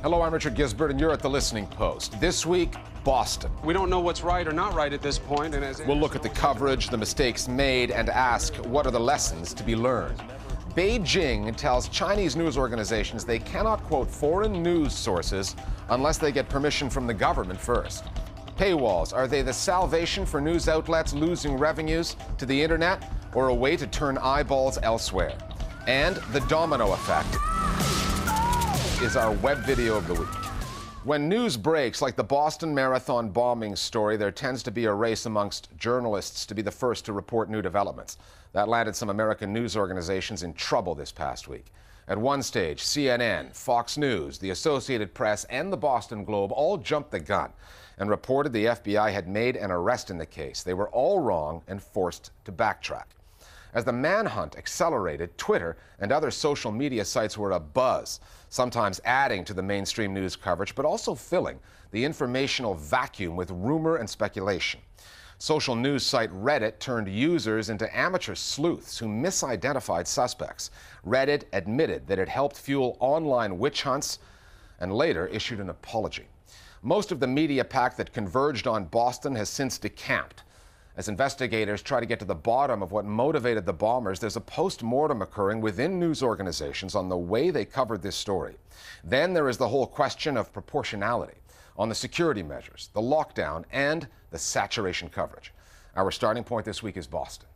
Hello, I'm Richard Gisbert, and you're at The Listening Post. This week, Boston. We don't know what's right or not right at this point, and as We'll look at the coverage, the mistakes made, and ask, what are the lessons to be learned? Beijing tells Chinese news organizations they cannot quote foreign news sources unless they get permission from the government first. Paywalls, are they the salvation for news outlets losing revenues to the internet, or a way to turn eyeballs elsewhere? And the domino effect is our web video of the week. When news breaks, like the Boston Marathon bombing story, there tends to be a race amongst journalists to be the first to report new developments. That landed some American news organizations in trouble this past week. At one stage, CNN, Fox News, the Associated Press, and the Boston Globe all jumped the gun and reported the FBI had made an arrest in the case. They were all wrong and forced to backtrack. As the manhunt accelerated, Twitter and other social media sites were abuzz, sometimes adding to the mainstream news coverage, but also filling the informational vacuum with rumor and speculation. Social news site Reddit turned users into amateur sleuths who misidentified suspects. Reddit admitted that it helped fuel online witch hunts and later issued an apology. Most of the media pack that converged on Boston has since decamped. As investigators try to get to the bottom of what motivated the bombers, there's a post-mortem occurring within news organizations on the way they covered this story. Then there is the whole question of proportionality on the security measures, the lockdown, and the saturation coverage. Our starting point this week is Boston.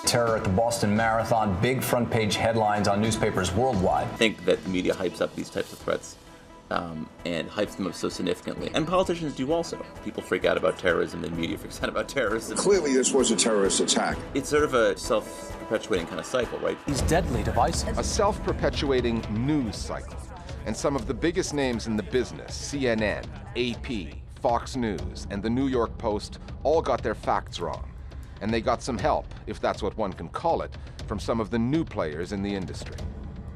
Terror at the Boston Marathon, big front page headlines on newspapers worldwide. I think that the media hypes up these types of threats and hypes them up so significantly. And politicians do also. People freak out about terrorism, and media freaks out about terrorism. Clearly this was a terrorist attack. It's sort of a self-perpetuating kind of cycle, right? He's deadly divisive. A self-perpetuating news cycle. And some of the biggest names in the business, CNN, AP, Fox News, and the New York Post, all got their facts wrong. And they got some help, if that's what one can call it, from some of the new players in the industry.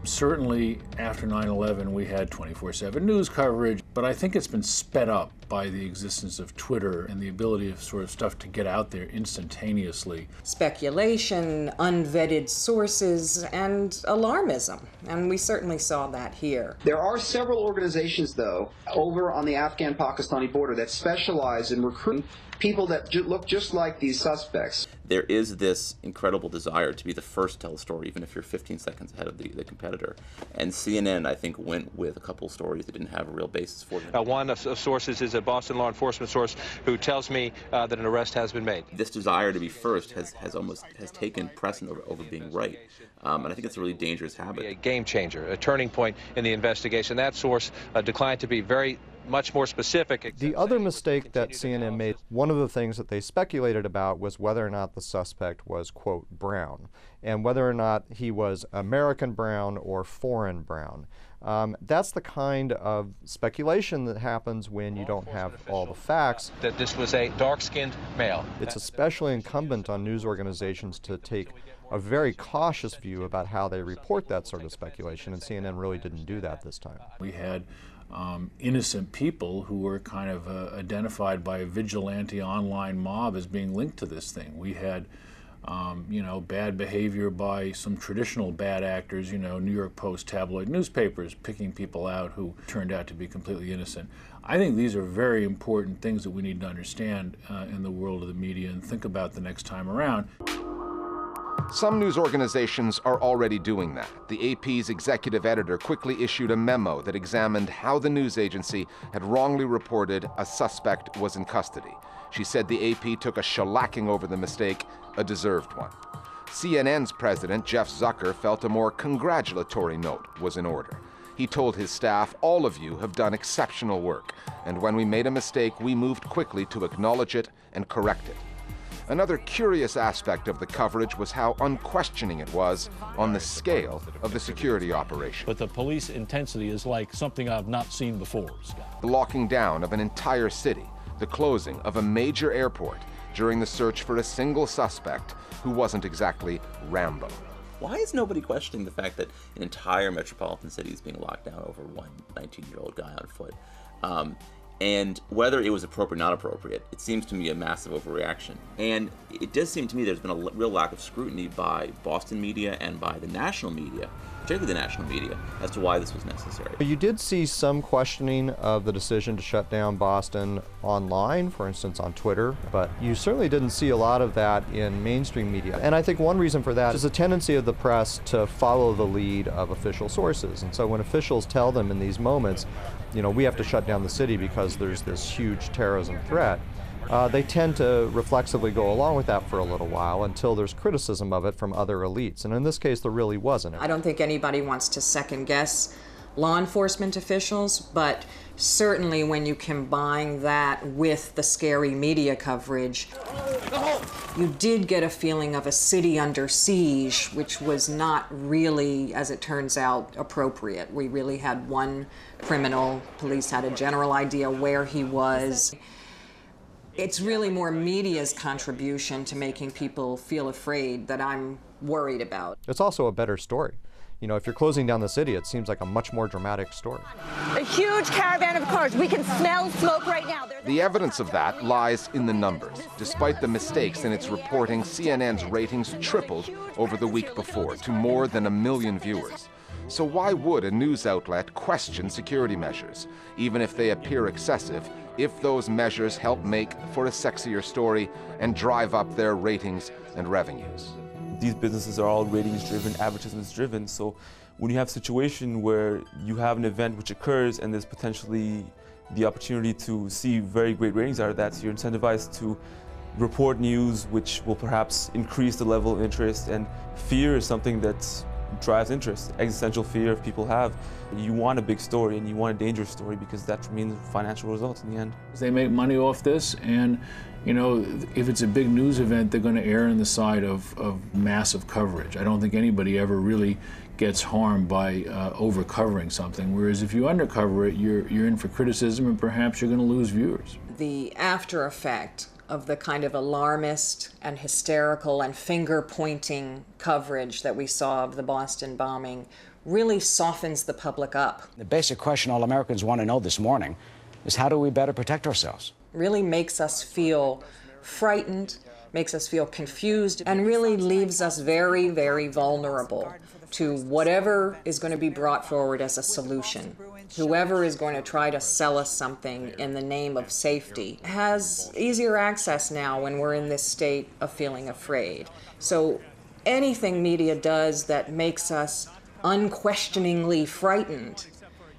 Certainly, after 9/11, we had 24/7 news coverage, but I think it's been sped up by the existence of Twitter and the ability of sort of stuff to get out there instantaneously. Speculation, unvetted sources, and alarmism, and we certainly saw that here. There are several organizations, though, over on the Afghan-Pakistani border that specialize in recruiting people that look just like these suspects. There is this incredible desire to be the first to tell a story, even if you're 15 seconds ahead of the competitor. And CNN, I think, went with a couple of stories that didn't have a real basis for them. One of sources is a Boston law enforcement source who tells me that an arrest has been made. This desire to be first has taken precedent over being right. And I think it's a really dangerous habit. A game changer, a turning point in the investigation. That source declined to be very much more specific. The other mistake that CNN made, one of the things that they speculated about was whether or not the suspect was, quote, brown, and whether or not he was American brown or foreign brown. That's the kind of speculation that happens when you don't have all the facts. That this was a dark-skinned male. It's especially incumbent on news organizations to take a very cautious view about how they report that sort of speculation, and CNN really didn't do that this time. We had innocent people who were kind of identified by a vigilante online mob as being linked to this thing. We had bad behavior by some traditional bad actors, New York Post tabloid newspapers picking people out who turned out to be completely innocent. I think these are very important things that we need to understand in the world of the media and think about the next time around. Some news organizations are already doing that. The AP's executive editor quickly issued a memo that examined how the news agency had wrongly reported a suspect was in custody. She said the AP took a shellacking over the mistake, a deserved one. CNN's president, Jeff Zucker, felt a more congratulatory note was in order. He told his staff, "All of you have done exceptional work, and when we made a mistake, we moved quickly to acknowledge it and correct it." Another curious aspect of the coverage was how unquestioning it was on the scale of the security operation. But the police intensity is like something I've not seen before, Scott. The locking down of an entire city, the closing of a major airport during the search for a single suspect who wasn't exactly Rambo. Why is nobody questioning the fact that an entire metropolitan city is being locked down over one 19-year-old guy on foot? And whether it was appropriate or not appropriate, it seems to me a massive overreaction. And it does seem to me there's been a real lack of scrutiny by Boston media and by the national media, particularly the national media, as to why this was necessary. You did see some questioning of the decision to shut down Boston online, for instance on Twitter, but you certainly didn't see a lot of that in mainstream media. And I think one reason for that is a tendency of the press to follow the lead of official sources. And so when officials tell them in these moments, you know, we have to shut down the city because there's this huge terrorism threat, they tend to reflexively go along with that for a little while until there's criticism of it from other elites. And in this case, there really wasn't. I don't think anybody wants to second guess law enforcement officials, but certainly when you combine that with the scary media coverage, you did get a feeling of a city under siege, which was not really, as it turns out, appropriate. We really had one criminal. Police had a general idea where he was. It's really more media's contribution to making people feel afraid that I'm worried about. It's also a better story. You know, if you're closing down the city, it seems like a much more dramatic story. A huge caravan of cars. We can smell smoke right now. The evidence of that lies in the numbers. Despite the mistakes in its reporting, CNN's ratings tripled over the week before to more than 1 million viewers. So why would a news outlet question security measures, even if they appear excessive, if those measures help make for a sexier story and drive up their ratings and revenues? These businesses are all ratings-driven, advertisements-driven, so when you have a situation where you have an event which occurs and there's potentially the opportunity to see very great ratings out of that, so you're incentivized to report news which will perhaps increase the level of interest, and fear is something that drives interest, existential fear people have. You want a big story and you want a dangerous story because that means financial results in the end. They make money off this, and you know, if it's a big news event, they're going to err on the side of massive coverage. I don't think anybody ever really gets harmed by over-covering something, whereas if you undercover it, you're in for criticism and perhaps you're going to lose viewers. The after effect of the kind of alarmist and hysterical and finger-pointing coverage that we saw of the Boston bombing really softens the public up. The basic question all Americans want to know this morning is how do we better protect ourselves? Really makes us feel frightened, makes us feel confused, and really leaves us very, very vulnerable to whatever is going to be brought forward as a solution. Whoever is going to try to sell us something in the name of safety has easier access now when we're in this state of feeling afraid. So anything media does that makes us unquestioningly frightened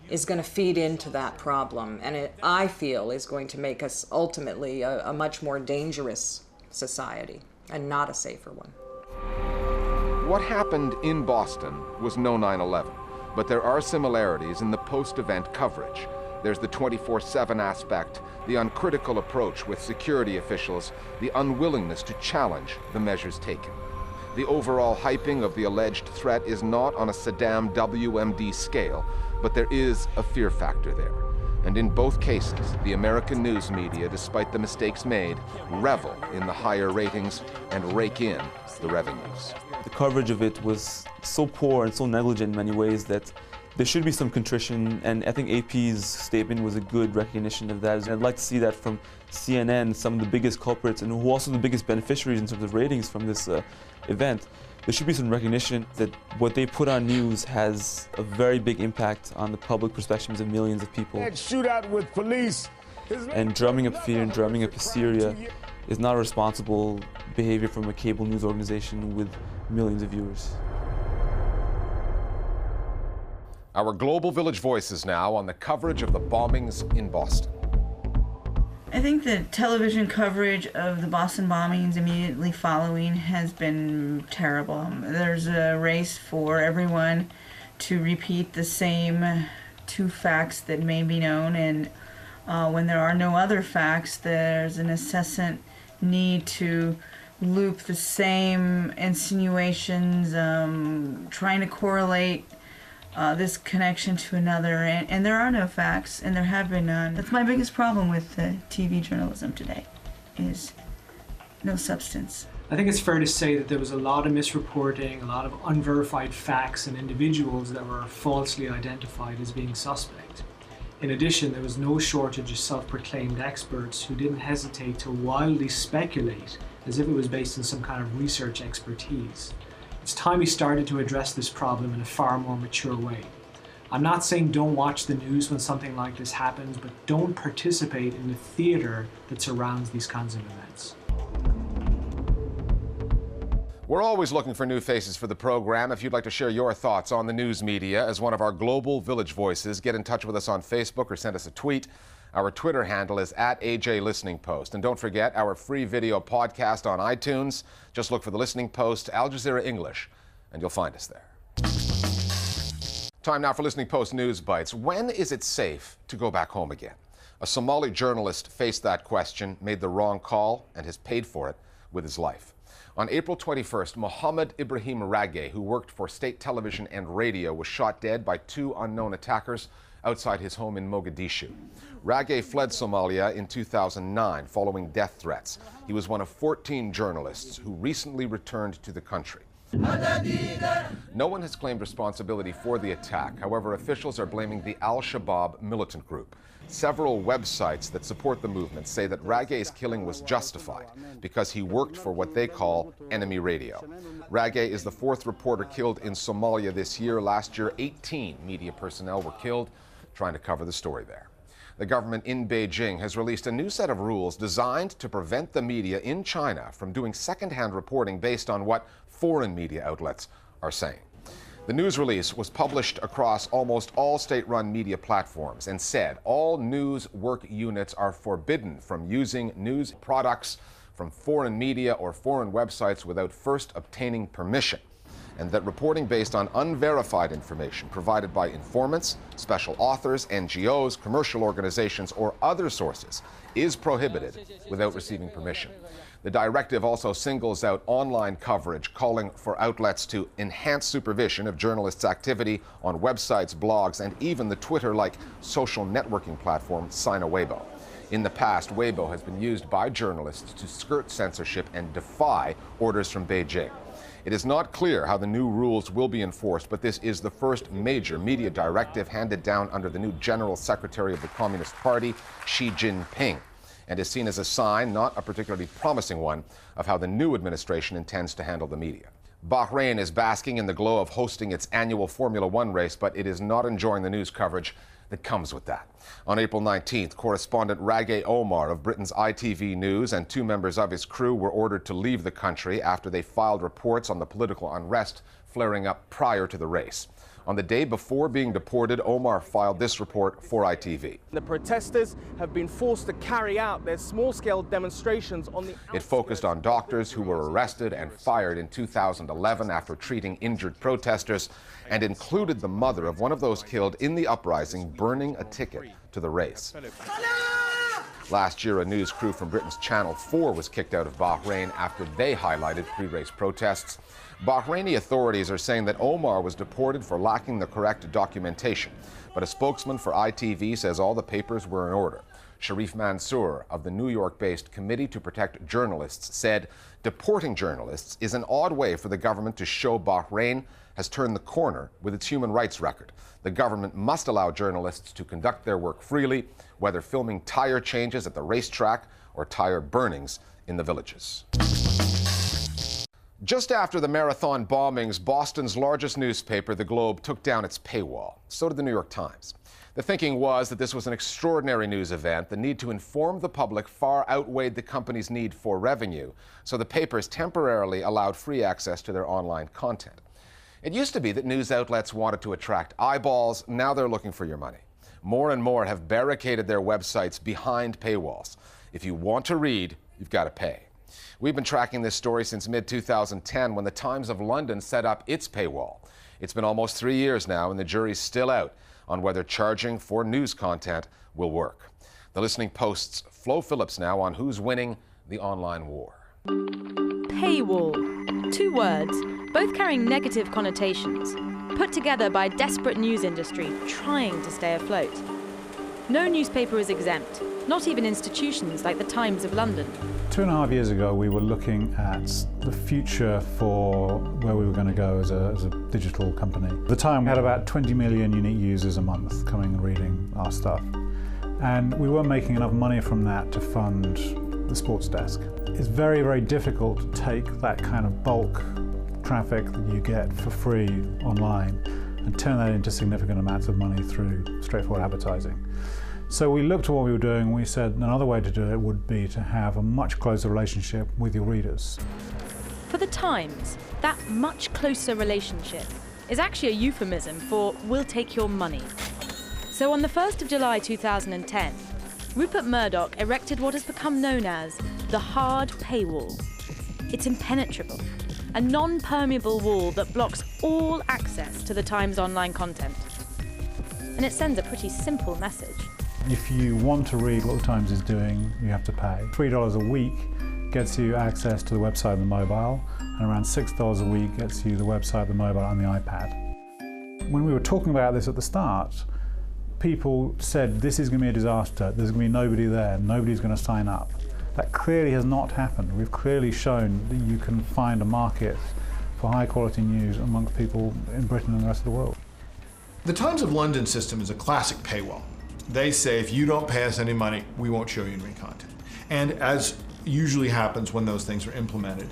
is going to feed into that problem, and it, I feel, is going to make us ultimately a much more dangerous society and not a safer one. What happened in Boston was no 9/11, but there are similarities in the post-event coverage. There's the 24/7 aspect, the uncritical approach with security officials, the unwillingness to challenge the measures taken. The overall hyping of the alleged threat is not on a Saddam WMD scale, but there is a fear factor there. And in both cases, the American news media, despite the mistakes made, revel in the higher ratings and rake in the revenues. The coverage of it was so poor and so negligent in many ways that there should be some contrition, and I think AP's statement was a good recognition of that. And I'd like to see that from CNN, some of the biggest culprits and who are also the biggest beneficiaries in terms of ratings from this event. There should be some recognition that what they put on news has a very big impact on the public perceptions of millions of people. Shootout with police. And drumming up fear and drumming up hysteria is not a responsible behavior from a cable news organization with millions of viewers. Our Global Village Voices now on the coverage of the bombings in Boston. I think the television coverage of the Boston bombings immediately following has been terrible. There's a race for everyone to repeat the same two facts that may be known, and when there are no other facts, there's an incessant need to loop the same insinuations, trying to correlate this connection to another, and there are no facts, and there have been none. That's my biggest problem with TV journalism today, is no substance. I think it's fair to say that there was a lot of misreporting, a lot of unverified facts and individuals that were falsely identified as being suspect. In addition, there was no shortage of self-proclaimed experts who didn't hesitate to wildly speculate as if it was based on some kind of research expertise. It's time we started to address this problem in a far more mature way. I'm not saying don't watch the news when something like this happens, but don't participate in the theater that surrounds these kinds of events. We're always looking for new faces for the program. If you'd like to share your thoughts on the news media as one of our global village voices, get in touch with us on Facebook or send us a tweet. Our Twitter handle is @AJListeningPost. And don't forget our free video podcast on iTunes. Just look for the Listening Post, Al Jazeera English, and you'll find us there. Time now for Listening Post News Bites. When is it safe to go back home again? A Somali journalist faced that question, made the wrong call, and has paid for it with his life. On April 21st, Mohammed Ibrahim Rage, who worked for state television and radio, was shot dead by 2 unknown attackers outside his home in Mogadishu. Rage fled Somalia in 2009 following death threats. He was one of 14 journalists who recently returned to the country. No one has claimed responsibility for the attack. However, officials are blaming the Al-Shabaab militant group. Several websites that support the movement say that Rage's killing was justified because he worked for what they call enemy radio. Rage is the 4th reporter killed in Somalia this year. Last year, 18 media personnel were killed trying to cover the story there. The government in Beijing has released a new set of rules designed to prevent the media in China from doing second-hand reporting based on what foreign media outlets are saying. The news release was published across almost all state-run media platforms and said all news work units are forbidden from using news products from foreign media or foreign websites without first obtaining permission, and that reporting based on unverified information provided by informants, special authors, NGOs, commercial organizations, or other sources is prohibited without receiving permission. The directive also singles out online coverage, calling for outlets to enhance supervision of journalists' activity on websites, blogs, and even the Twitter-like social networking platform Sina Weibo. In the past, Weibo has been used by journalists to skirt censorship and defy orders from Beijing. It is not clear how the new rules will be enforced, but this is the first major media directive handed down under the new General Secretary of the Communist Party, Xi Jinping, and is seen as a sign, not a particularly promising one, of how the new administration intends to handle the media. Bahrain is basking in the glow of hosting its annual Formula One race, but it is not enjoying the news coverage that comes with that. On April 19th, correspondent Rage Omar of Britain's ITV News and 2 members of his crew were ordered to leave the country after they filed reports on the political unrest flaring up prior to the race. On the day before being deported, Omar filed this report for ITV. The protesters have been forced to carry out their small-scale demonstrations on the... It focused on doctors who were arrested and fired in 2011 after treating injured protesters, and included the mother of one of those killed in the uprising burning a ticket to the race. Last year, a news crew from Britain's Channel 4 was kicked out of Bahrain after they highlighted pre-race protests. Bahraini authorities are saying that Omar was deported for lacking the correct documentation, but a spokesman for ITV says all the papers were in order. Sharif Mansour of the New York-based Committee to Protect Journalists said deporting journalists is an odd way for the government to show Bahrain has turned the corner with its human rights record. The government must allow journalists to conduct their work freely, whether filming tire changes at the racetrack or tire burnings in the villages. Just after the marathon bombings, Boston's largest newspaper, The Globe, took down its paywall. So did the New York Times. The thinking was that this was an extraordinary news event. The need to inform the public far outweighed the company's need for revenue, so the papers temporarily allowed free access to their online content. It used to be that news outlets wanted to attract eyeballs. Now they're looking for your money. More and more have barricaded their websites behind paywalls. If you want to read, you've got to pay. We've been tracking this story since mid-2010 when the Times of London set up its paywall. It's been almost 3 years now, and the jury's still out on whether charging for news content will work. The Listening Post's Flo Phillips now on who's winning the online war. Paywall. 2 words, both carrying negative connotations, put together by a desperate news industry trying to stay afloat. No newspaper is exempt, not even institutions like the Times of London. 2.5 years ago, we were looking at the future for where we were going to go as a digital company. At the time, we had about 20 million unique users a month coming and reading our stuff. And we weren't making enough money from that to fund the sports desk. It's very, very difficult to take that kind of bulk traffic that you get for free online and turn that into significant amounts of money through straightforward advertising. So we looked at what we were doing and we said another way to do it would be to have a much closer relationship with your readers. For the Times, that much closer relationship is actually a euphemism for "we'll take your money." So on the 1st of July 2010, Rupert Murdoch erected what has become known as the hard paywall. It's impenetrable, a non-permeable wall that blocks all access to the Times' online content. And it sends a pretty simple message. If you want to read what the Times is doing, you have to pay. $3 a week gets you access to the website and the mobile, and around $6 a week gets you the website, the mobile, and the iPad. When we were talking about this at the start, people said this is going to be a disaster, there's going to be nobody there, nobody's going to sign up. That clearly has not happened. We've clearly shown that you can find a market for high quality news amongst people in Britain and the rest of the world. The Times of London system is a classic paywall. They say if you don't pay us any money, we won't show you any content. And as usually happens when those things are implemented,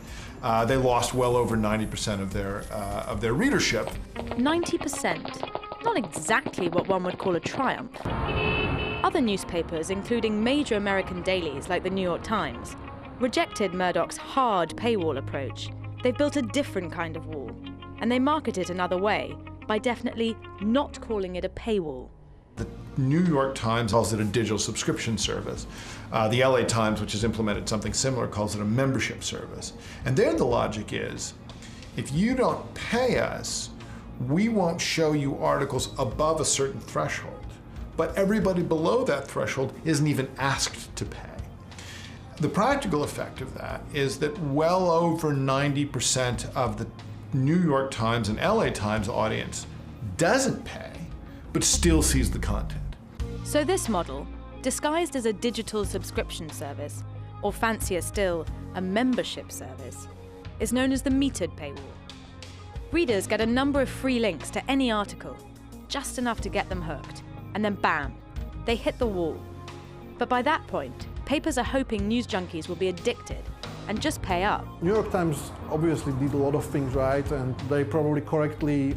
they lost well over 90% of their readership. 90%? Not exactly what one would call a triumph. Other newspapers, including major American dailies like the New York Times, rejected Murdoch's hard paywall approach. They've built a different kind of wall, and they market it another way by definitely not calling it a paywall. The New York Times calls it a digital subscription service. The LA Times, which has implemented something similar, calls it a membership service. And there the logic is, if you don't pay us, we won't show you articles above a certain threshold. But everybody below that threshold isn't even asked to pay. The practical effect of that is that well over 90% of the New York Times and LA Times audience doesn't pay, but still sees the content. So this model, disguised as a digital subscription service, or fancier still, a membership service, is known as the metered paywall. Readers get a number of free links to any article, just enough to get them hooked, and then bam, they hit the wall. But by that point, papers are hoping news junkies will be addicted and just pay up. New York Times obviously did a lot of things right, and they probably correctly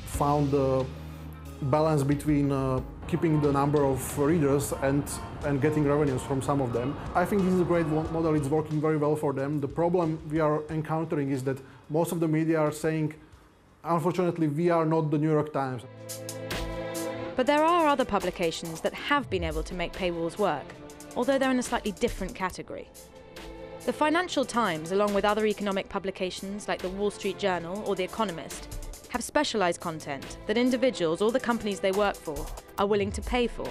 found the balance between keeping the number of readers and getting revenues from some of them. I think this is a great model, it's working very well for them. The problem we are encountering is that most of the media are saying, unfortunately, we are not the New York Times. But there are other publications that have been able to make paywalls work, although they're in a slightly different category. The Financial Times, along with other economic publications like the Wall Street Journal or The Economist, have specialised content that individuals or the companies they work for are willing to pay for.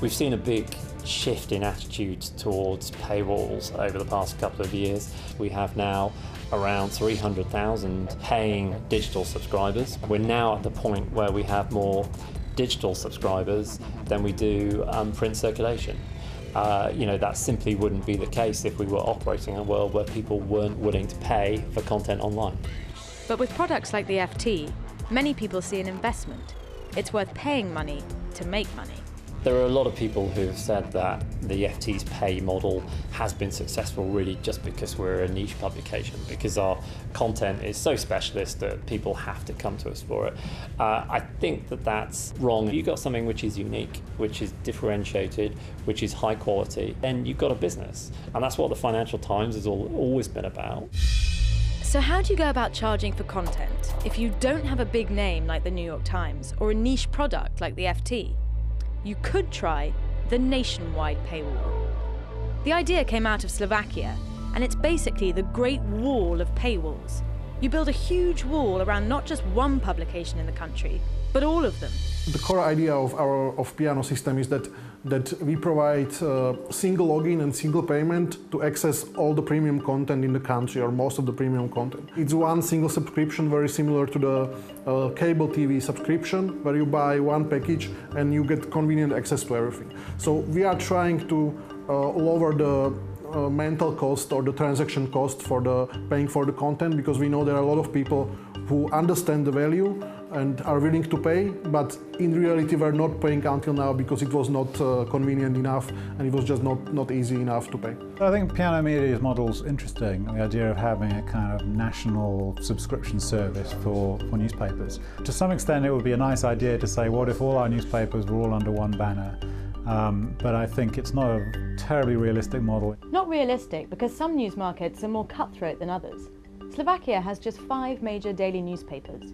We've seen a big shift in attitudes towards paywalls over the past couple of years. We have now around 300,000 paying digital subscribers. We're now at the point where we have more digital subscribers than we do print circulation. That simply wouldn't be the case if we were operating in a world where people weren't willing to pay for content online. But with products like the FT, many people see an investment. It's worth paying money to make money. There are a lot of people who have said that the FT's pay model has been successful really just because we're a niche publication, because our content is so specialist that people have to come to us for it. I think that that's wrong. You've got something which is unique, which is differentiated, which is high quality, and you've got a business. And that's what the Financial Times has always been about. So how do you go about charging for content if you don't have a big name like the New York Times or a niche product like the FT? You could try the nationwide paywall. The idea came out of Slovakia, and it's basically the Great Wall of paywalls. You build a huge wall around not just one publication in the country, but all of them. The core idea of our Piano system is that we provide single login and single payment to access all the premium content in the country, or most of the premium content. It's one single subscription, very similar to the cable TV subscription, where you buy one package and you get convenient access to everything. So we are trying to lower the mental cost or the transaction cost for the paying for the content, because we know there are a lot of people who understand the value and are willing to pay, but in reality were not paying until now because it was not convenient enough and it was just not easy enough to pay. I think Piano Media's model's interesting, the idea of having a kind of national subscription service for newspapers. To some extent it would be a nice idea to say, what if all our newspapers were all under one banner? But I think it's not a terribly realistic model. Not realistic because some news markets are more cutthroat than others. Slovakia has just 5 major daily newspapers.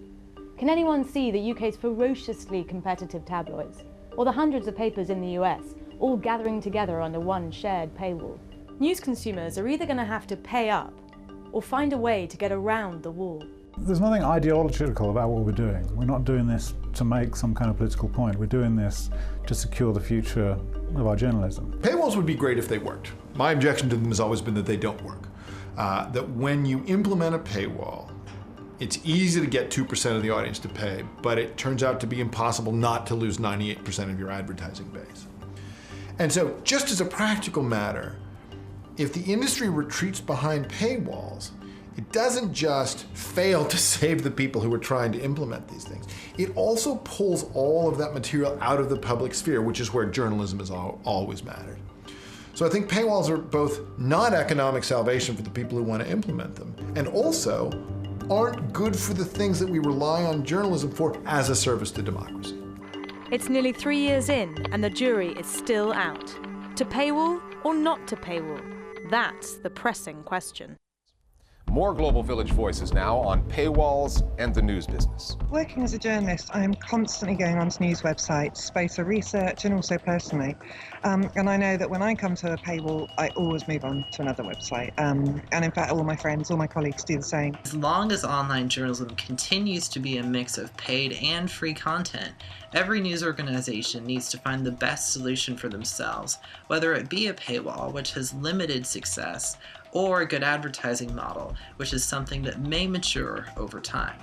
Can anyone see the UK's ferociously competitive tabloids, or the hundreds of papers in the US, all gathering together under one shared paywall? News consumers are either going to have to pay up, or find a way to get around the wall. There's nothing ideological about what we're doing. We're not doing this to make some kind of political point. We're doing this to secure the future of our journalism. Paywalls would be great if they worked. My objection to them has always been that they don't work. That when you implement a paywall, it's easy to get 2% of the audience to pay, but it turns out to be impossible not to lose 98% of your advertising base. And so, just as a practical matter, if the industry retreats behind paywalls, it doesn't just fail to save the people who are trying to implement these things. It also pulls all of that material out of the public sphere, which is where journalism has always mattered. So I think paywalls are both not economic salvation for the people who want to implement them, and also aren't good for the things that we rely on journalism for as a service to democracy. It's nearly 3 years in, and the jury is still out. To paywall or not to paywall? That's the pressing question. More Global Village Voices now on paywalls and the news business. Working as a journalist, I am constantly going onto news websites, both for research and also personally. And I know that when I come to a paywall, I always move on to another website. And in fact, all my friends, all my colleagues do the same. As long as online journalism continues to be a mix of paid and free content, every news organization needs to find the best solution for themselves, whether it be a paywall, which has limited success, or a good advertising model, which is something that may mature over time.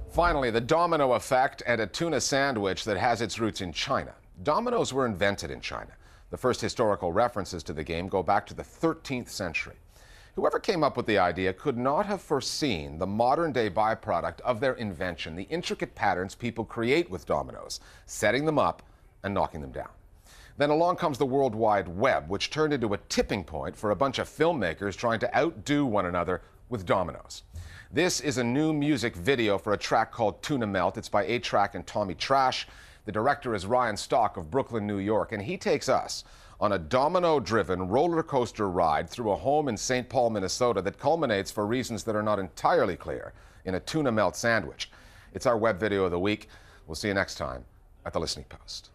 Finally, the domino effect and a tuna sandwich that has its roots in China. Dominoes were invented in China. The first historical references to the game go back to the 13th century. Whoever came up with the idea could not have foreseen the modern-day byproduct of their invention, the intricate patterns people create with dominoes, setting them up and knocking them down. Then along comes the World Wide Web, which turned into a tipping point for a bunch of filmmakers trying to outdo one another with dominoes. This is a new music video for a track called Tuna Melt. It's by a-trak and Tommy Trash. The director is Ryan Stock of Brooklyn, New York, and he takes us on a domino-driven roller coaster ride through a home in St. Paul, Minnesota that culminates, for reasons that are not entirely clear, in a tuna melt sandwich. It's our web video of the week. We'll see you next time at The Listening Post.